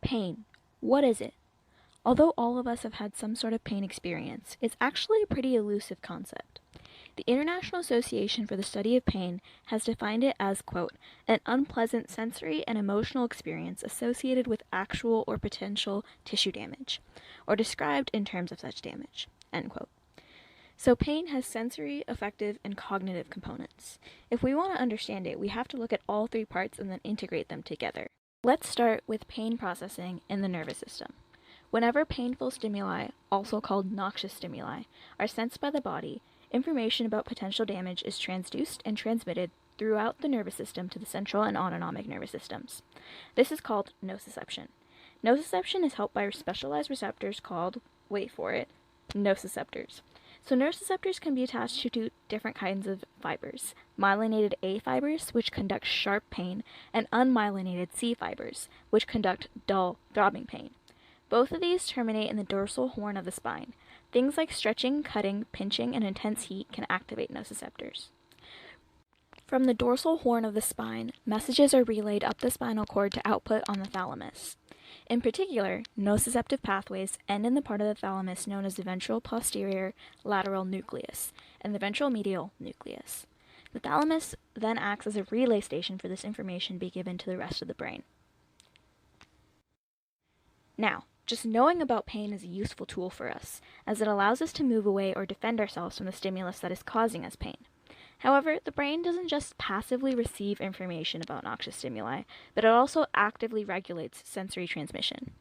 Pain. What is it? Although all of us have had some sort of pain experience, it's actually a pretty elusive concept. The International Association for the Study of Pain has defined it as, quote, an unpleasant sensory and emotional experience associated with actual or potential tissue damage, or described in terms of such damage, end quote. So pain has sensory, affective, and cognitive components. If we want to understand it, we have to look at all three parts and then integrate them together. Let's start with pain processing in the nervous system. Whenever painful stimuli, also called noxious stimuli, are sensed by the body, information about potential damage is transduced and transmitted throughout the nervous system to the central and autonomic nervous systems. This is called nociception. Nociception is helped by specialized receptors called, wait for it, nociceptors. So nociceptors can be attached to two different kinds of fibers, myelinated A fibers, which conduct sharp pain, and unmyelinated C fibers, which conduct dull, throbbing pain. Both of these terminate in the dorsal horn of the spine. Things like stretching, cutting, pinching, and intense heat can activate nociceptors. From the dorsal horn of the spine, messages are relayed up the spinal cord to output on the thalamus. In particular, nociceptive pathways end in the part of the thalamus known as the ventral posterior lateral nucleus and the ventral medial nucleus. The thalamus then acts as a relay station for this information to be given to the rest of the brain. Now, just knowing about pain is a useful tool for us, as it allows us to move away or defend ourselves from the stimulus that is causing us pain. However, the brain doesn't just passively receive information about noxious stimuli, but it also actively regulates sensory transmission.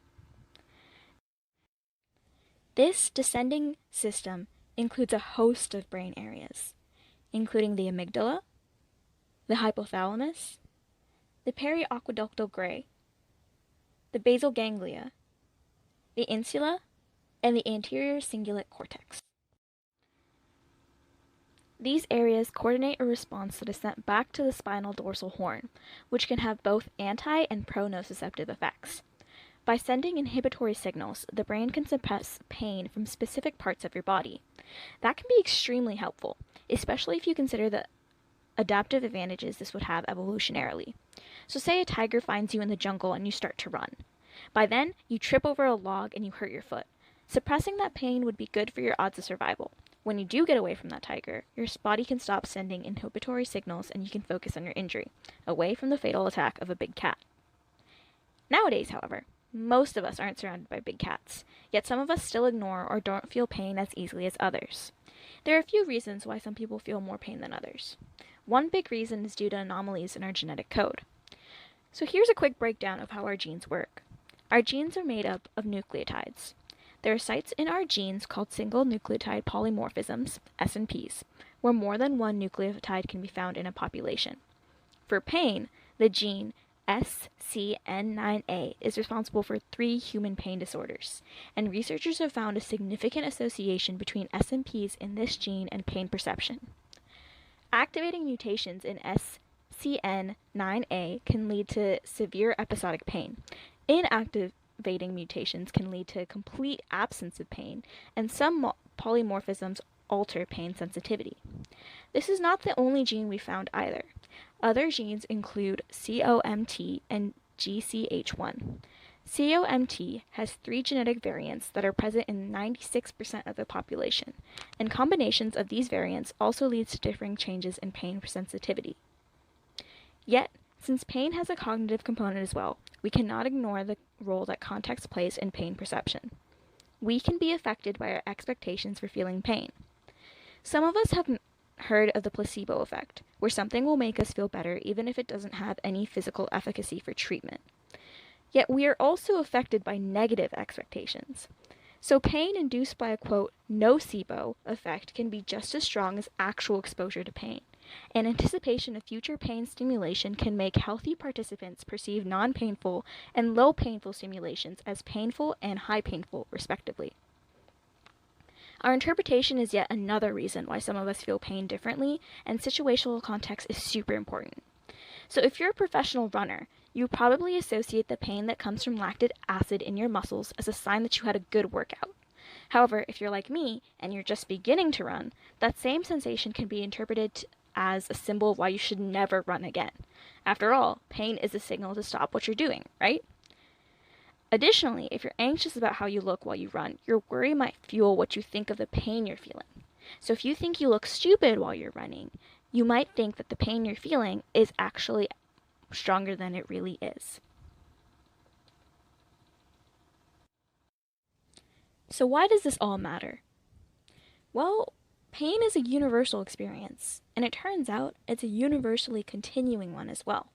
This descending system includes a host of brain areas, including the amygdala, the hypothalamus, the periaqueductal gray, the basal ganglia, the insula, and the anterior cingulate cortex. These areas coordinate a response that is sent back to the spinal dorsal horn, which can have both anti- and pro-nociceptive effects. By sending inhibitory signals, the brain can suppress pain from specific parts of your body. That can be extremely helpful, especially if you consider the adaptive advantages this would have evolutionarily. So say a tiger finds you in the jungle and you start to run. By then, you trip over a log and you hurt your foot. Suppressing that pain would be good for your odds of survival. When you do get away from that tiger, your body can stop sending inhibitory signals and you can focus on your injury, away from the fatal attack of a big cat. Nowadays, however, most of us aren't surrounded by big cats, yet some of us still ignore or don't feel pain as easily as others. There are a few reasons why some people feel more pain than others. One big reason is due to anomalies in our genetic code. So here's a quick breakdown of how our genes work. Our genes are made up of nucleotides. There are sites in our genes called single nucleotide polymorphisms, SNPs, where more than one nucleotide can be found in a population. For pain, the gene SCN9A is responsible for 3 human pain disorders, and researchers have found a significant association between SNPs in this gene and pain perception. Activating mutations in SCN9A can lead to severe episodic pain. Inactivating mutations can lead to a complete absence of pain, and some polymorphisms alter pain sensitivity. This is not the only gene we found either. Other genes include COMT and GCH1. COMT has 3 genetic variants that are present in 96% of the population, and combinations of these variants also leads to differing changes in pain sensitivity. Yet, since pain has a cognitive component as well, we cannot ignore the role that context plays in pain perception. We can be affected by our expectations for feeling pain. Some of us have heard of the placebo effect, where something will make us feel better even if it doesn't have any physical efficacy for treatment. Yet we are also affected by negative expectations. So pain induced by a, quote, nocebo effect can be just as strong as actual exposure to pain. And anticipation of future pain stimulation can make healthy participants perceive non-painful and low painful stimulations as painful and high painful, respectively. Our interpretation is yet another reason why some of us feel pain differently, and situational context is super important. So if you're a professional runner, you probably associate the pain that comes from lactic acid in your muscles as a sign that you had a good workout. However, if you're like me and you're just beginning to run, that same sensation can be interpreted as a symbol of why you should never run again. After all, pain is a signal to stop what you're doing, right? Additionally, if you're anxious about how you look while you run, your worry might fuel what you think of the pain you're feeling. So if you think you look stupid while you're running, you might think that the pain you're feeling is actually stronger than it really is. So why does this all matter? Well, pain is a universal experience, and it turns out it's a universally continuing one as well.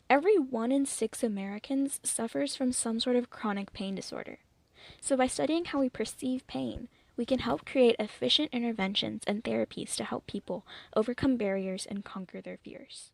Every 1 in 6 Americans suffers from some sort of chronic pain disorder. So by studying how we perceive pain, we can help create efficient interventions and therapies to help people overcome barriers and conquer their fears.